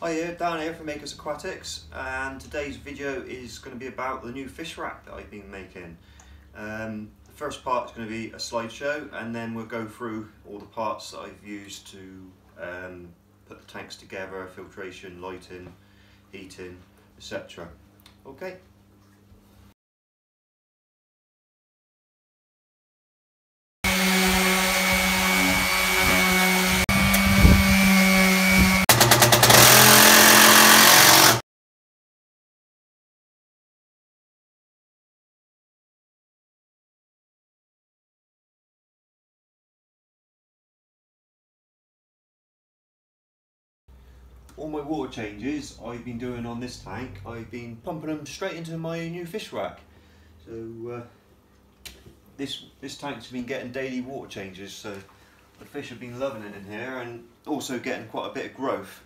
Hi, Dan here from Makers Aquatics, and today's video is going to be about the new fish rack that I've been making. The first part is going to be a slideshow, and then we'll go through all the parts that I've used to put the tanks together, filtration, lighting, heating, etc. Okay. All my water changes I've been doing on this tank, I've been pumping them straight into my new fish rack. So this tank's been getting daily water changes, so the fish have been loving it in here and also getting quite a bit of growth.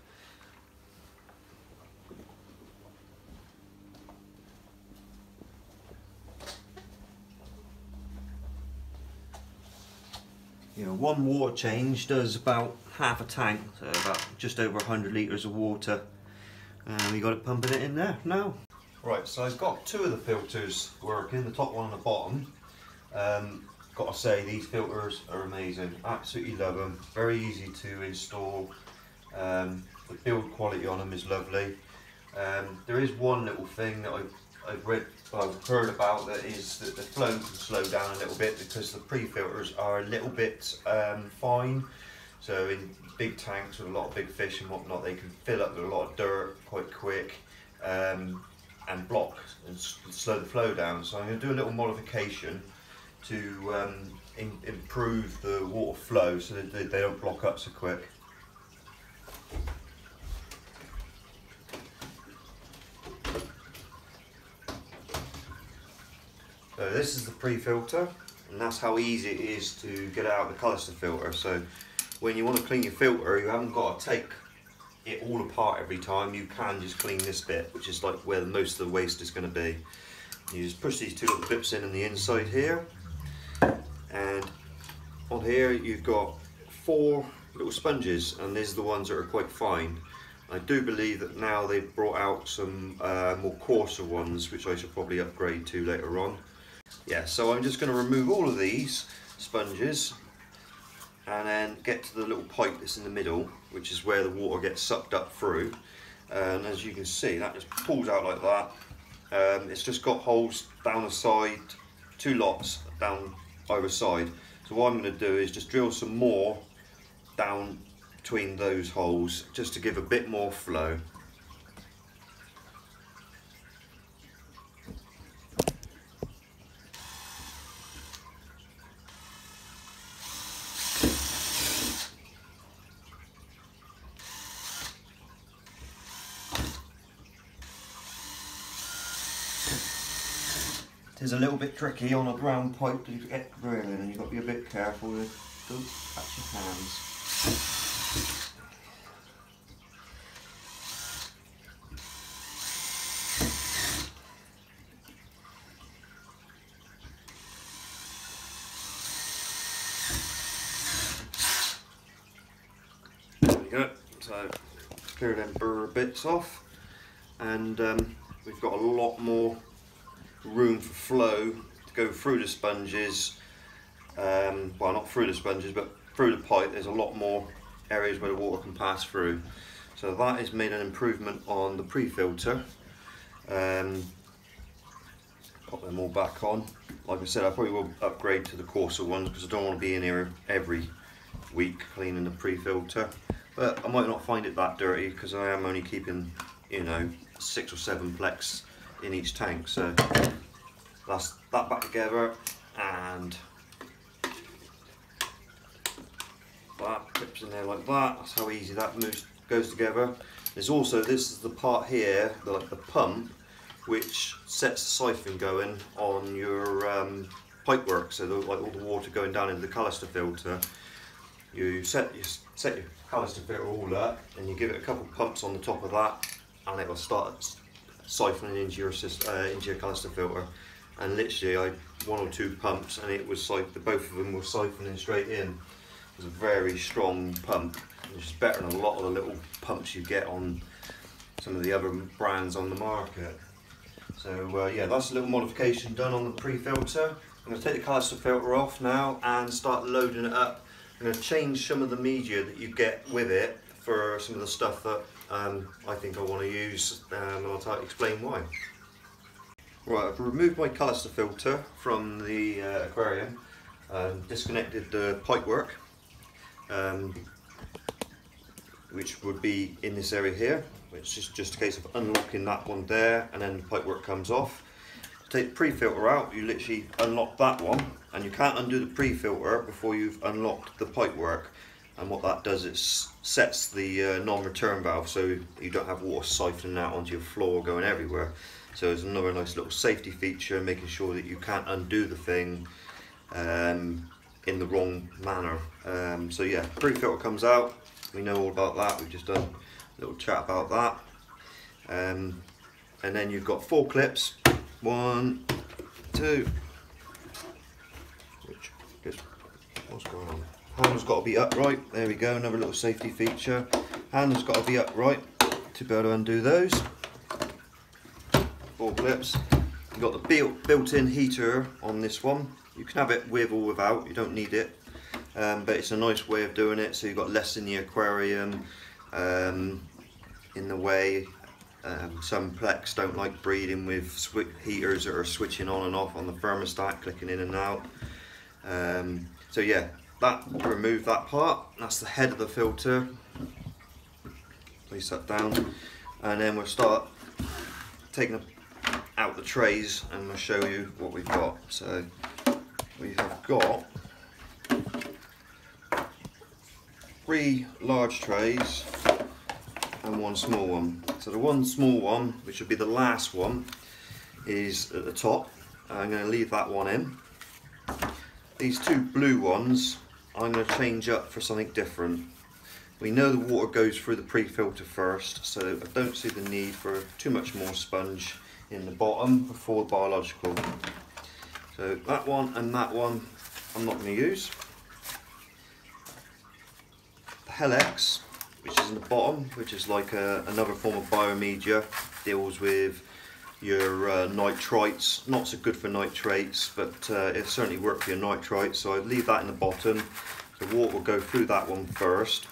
You know, one water change does about half a tank, so about just over 100 litres of water, and we got it pumping it in there now. Right, so I've got two of the filters working, the top one and the bottom. Got to say, these filters are amazing, absolutely love them, very easy to install, the build quality on them is lovely. There is one little thing that I've heard about, that is that the flow can slow down a little bit because the pre-filters are a little bit fine. So in big tanks with a lot of big fish and whatnot, they can fill up with a lot of dirt quite quick and block and slow the flow down. So I'm going to do a little modification to improve the water flow so that they don't block up so quick. So this is the pre-filter, and that's how easy it is to get out the CANISTER filter. So when you want to clean your filter, you haven't got to take it all apart every time. You can just clean this bit, which is like where most of the waste is going to be. You just push these two little clips in on the inside here, and on here you've got 4 little sponges, and these are the ones that are quite fine. I do believe that now they've brought out some more coarser ones, which I should probably upgrade to later on. Yeah, so I'm just going to remove all of these sponges and then get to the little pipe that's in the middle, which is where the water gets sucked up through. And as you can see, that just pulls out like that. It's just got holes down the side, 2 lots down either side. So what I'm going to do is just drill some more down between those holes, just to give a bit more flow. It is a little bit tricky on a round pipe to get drilling, and you've got to be a bit careful with it. Don't catch your hands. There we go. So clear them burr bits off, and we've got a lot more room for flow to go through the sponges. Well, not through the sponges, but through the pipe. There's a lot more areas where the water can pass through. So that has made an improvement on the pre-filter. Pop them all back on. Like I said, I probably will upgrade to the coarser ones because I don't want to be in here every week cleaning the pre-filter. But I might not find it that dirty because I am only keeping, you know, 6 or 7 plex in each tank. So that's that back together, and that clips in there like that. That's how easy that goes together. There's also, this is the part here, like the pump, which sets the siphon going on your pipe work. So like all the water going down into the CANISTER filter, you set your CANISTER filter all up, and you give it a couple pumps on the top of that, and it will start siphoning into your CANISTER filter. And literally, I 1 or 2 pumps, and it was like both of them were siphoning straight in. It was a very strong pump, which is better than a lot of the little pumps you get on some of the other brands on the market. So yeah, that's a little modification done on the pre-filter. I'm going to take the canister filter off now and start loading it up. I'm going to change some of the media that you get with it for some of the stuff that I think I want to use, and I'll explain why. Right, I've removed my canister filter from the aquarium, disconnected the pipework, which would be in this area here, which is just a case of unlocking that one there, and then the pipework comes off. Take the pre-filter out, you literally unlock that one, and you can't undo the pre-filter before you've unlocked the pipework. And what that does is sets the non-return valve, so you don't have water siphoning out onto your floor going everywhere. So it's another nice little safety feature, making sure that you can't undo the thing in the wrong manner. So yeah, pre-filter comes out, we know all about that, we've just done a little chat about that. And then you've got 4 clips. 1, 2, which is, what's going on? Handle's got to be upright. There we go, another little safety feature. Handle's got to be upright to be able to undo those. 4 clips. You've got the built-in heater on this one. You can have it with or without, you don't need it. But it's a nice way of doing it, so you've got less in the aquarium in the way. Some plex don't like breeding with heaters that are switching on and off on the thermostat, clicking in and out. So yeah, remove that part. That's the head of the filter. Place that down, and then we'll start taking out the trays, and we'll show you what we've got. So we have got 3 large trays and 1 small one. So the 1 small one, which will be the last one, is at the top. I'm going to leave that one in. These 2 blue ones I'm going to change up for something different. We know the water goes through the pre-filter first, so I don't see the need for too much more sponge in the bottom before the biological. So that one and that one I'm not going to use. The Helix, which is in the bottom, which is like another form of biomedia, deals with your nitrites. Not so good for nitrates, but it certainly works for your nitrites, so I'd leave that in the bottom. The water will go through that one first,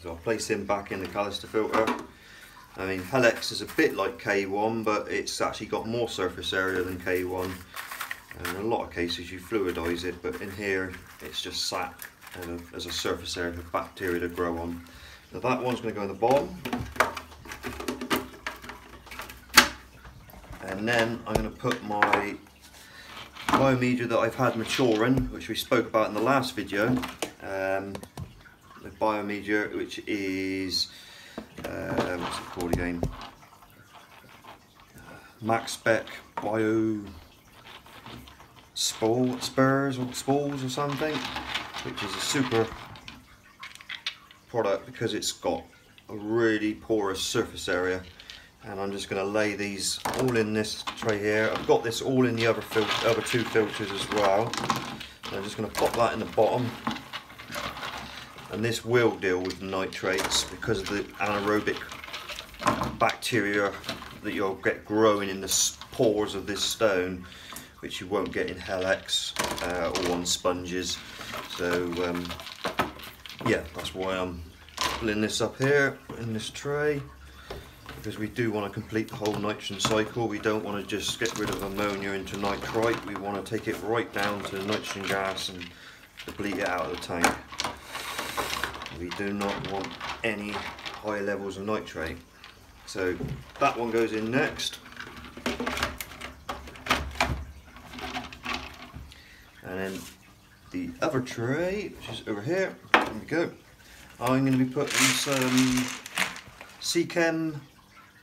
so I'll place him back in the canister filter. I mean, Helix is a bit like K1, but it's actually got more surface area than K1, and in a lot of cases you fluidise it, but in here it's just sat as a surface area for bacteria to grow on. So that one's going to go in the bottom, and then I'm going to put my biomedia that I've had maturing, which we spoke about in the last video. The biomedia, which is what's it called again? Max Spec Bio Spurs or something, which is a super product because it's got a really porous surface area. And I'm just going to lay these all in this tray here. I've got this all in the other 2 filters as well. And I'm just going to pop that in the bottom. And this will deal with the nitrates because of the anaerobic bacteria that you'll get growing in the pores of this stone, which you won't get in Helix or on sponges. So yeah, that's why I'm pulling this up here in this tray, because we do want to complete the whole nitrogen cycle. We don't want to just get rid of ammonia into nitrite. We want to take it right down to nitrogen gas and deplete it out of the tank. We do not want any high levels of nitrate. So that one goes in next. And then the other tray, which is over here, there we go. I'm going to be putting some C-Chem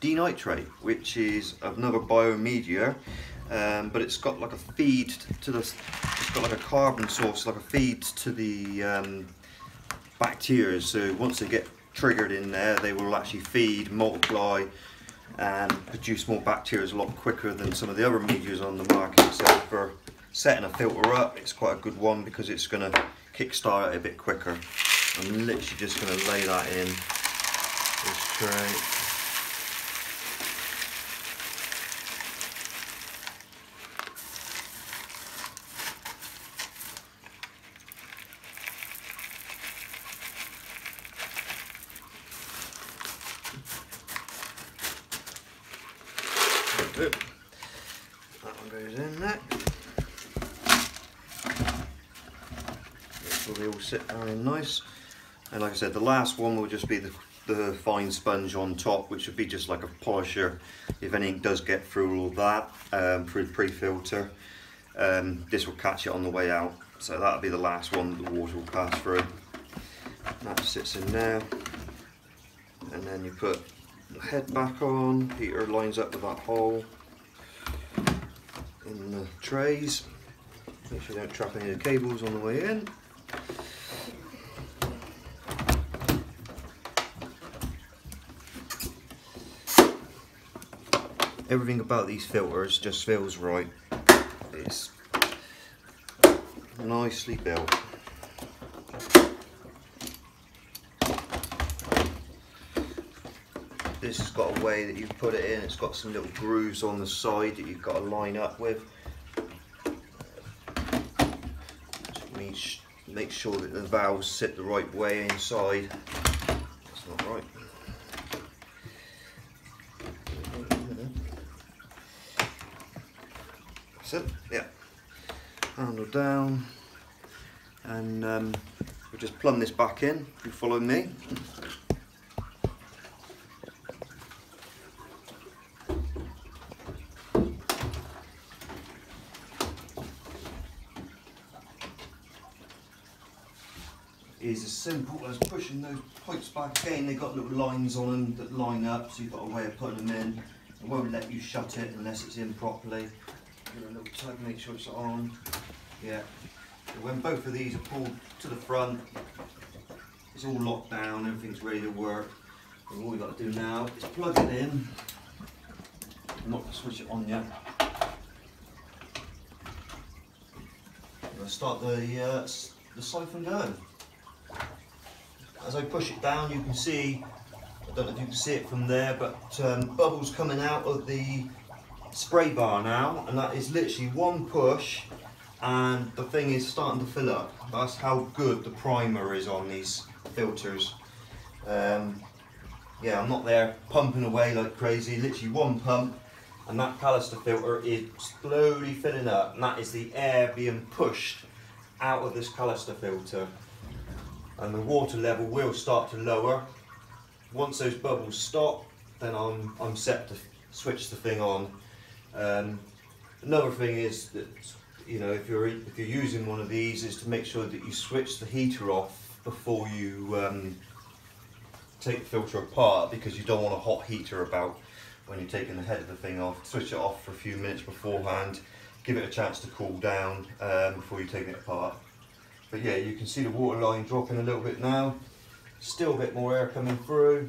denitrate, which is another biomedia, but it's got like a feed to the, it's got like a carbon source, like a feed to the bacteria. So once they get triggered in there, they will actually feed, multiply, and produce more bacteria a lot quicker than some of the other medias on the market. So for setting a filter up, it's quite a good one because it's going to kickstart it a bit quicker. I'm literally just going to lay that in this tray. That one goes in there. Make sure they all sit down nice. And like I said, the last one will just be the fine sponge on top, which would be just like a polisher if anything does get through all that, through the pre-filter. This will catch it on the way out, so that'll be the last one that the water will pass through. That sits in there, and then you put the head back on. Heater lines up with that hole in the trays. Make sure you don't trap any of the cables on the way in. Everything about these filters just feels right. It's nicely built. This has got a way that you put it in. It's got some little grooves on the side that you've got to line up with. Just make sure that the valves sit the right way inside. That's not right. So, yeah, handle down, and we'll just plumb this back in. You follow me. Is as simple as pushing those pipes back again. They've got little lines on them that line up, so you've got a way of putting them in. It won't let you shut it unless it's in properly. Give it a little tug, make sure it's on. Yeah. So when both of these are pulled to the front, it's all locked down, everything's ready to work. And all we've got to do now is plug it in. I'm not going to switch it on yet. I'm going to start the siphon going. As I push it down, you can see, I don't know if you can see it from there, but bubbles coming out of the spray bar now, and that is literally one push and the thing is starting to fill up. That's how good the primer is on these filters. Yeah, I'm not there pumping away like crazy, literally one pump and that canister filter is slowly filling up, and that is the air being pushed out of this canister filter. And the water level will start to lower. Once those bubbles stop, then I'm set to switch the thing on. Another thing is that, you know, if you're using one of these, is to make sure that you switch the heater off before you take the filter apart, because you don't want a hot heater about when you're taking the head of the thing off. Switch it off for a few minutes beforehand, give it a chance to cool down before you take it apart. But yeah, you can see the water line dropping a little bit now. Still a bit more air coming through.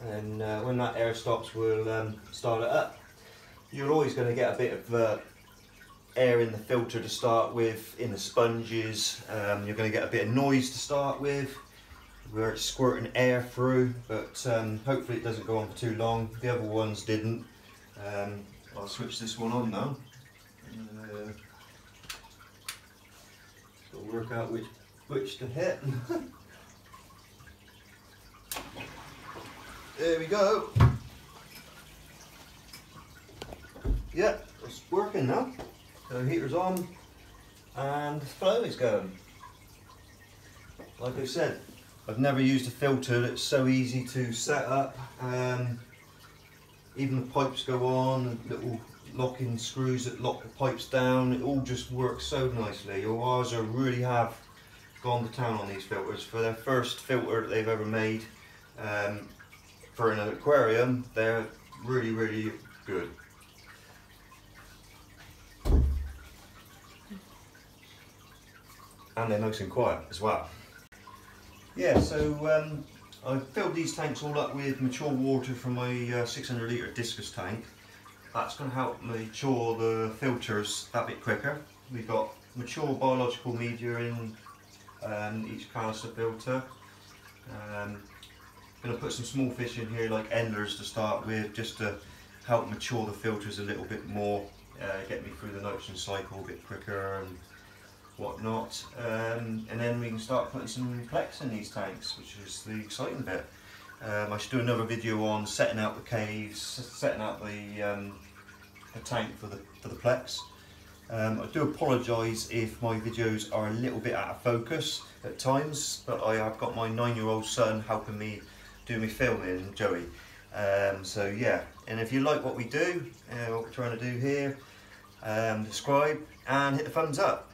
And when that air stops, we'll start it up. You're always going to get a bit of air in the filter to start with, in the sponges. You're going to get a bit of noise to start with, where it's squirting air through, but hopefully it doesn't go on for too long. The other ones didn't. I'll switch this one on now. Got to work out which to hit. There we go. Yeah, it's working now. So heater's on and the flow is going. Like I said, I've never used a filter that's so easy to set up. Even the pipes go on, little locking screws that lock the pipes down. It all just works so nicely. OASE really have gone to town on these filters. For their first filter that they've ever made for an aquarium, they're really, really good. And they're nice and quiet as well. Yeah, so I filled these tanks all up with mature water from my 600 litre discus tank. That's going to help mature the filters that bit quicker. We've got mature biological media in each canister filter. Going to put some small fish in here like endlers to start with, just to help mature the filters a little bit more, get me through the nitrogen cycle a bit quicker and whatnot. And then we can start putting some flex in these tanks, which is the exciting bit. I should do another video on setting out the caves, setting out the tank for the plex. I do apologise if my videos are a little bit out of focus at times, but I have got my 9-year-old son helping me do my filming, Joey. So yeah, and if you like what we do, what we're trying to do here, subscribe and hit the thumbs up.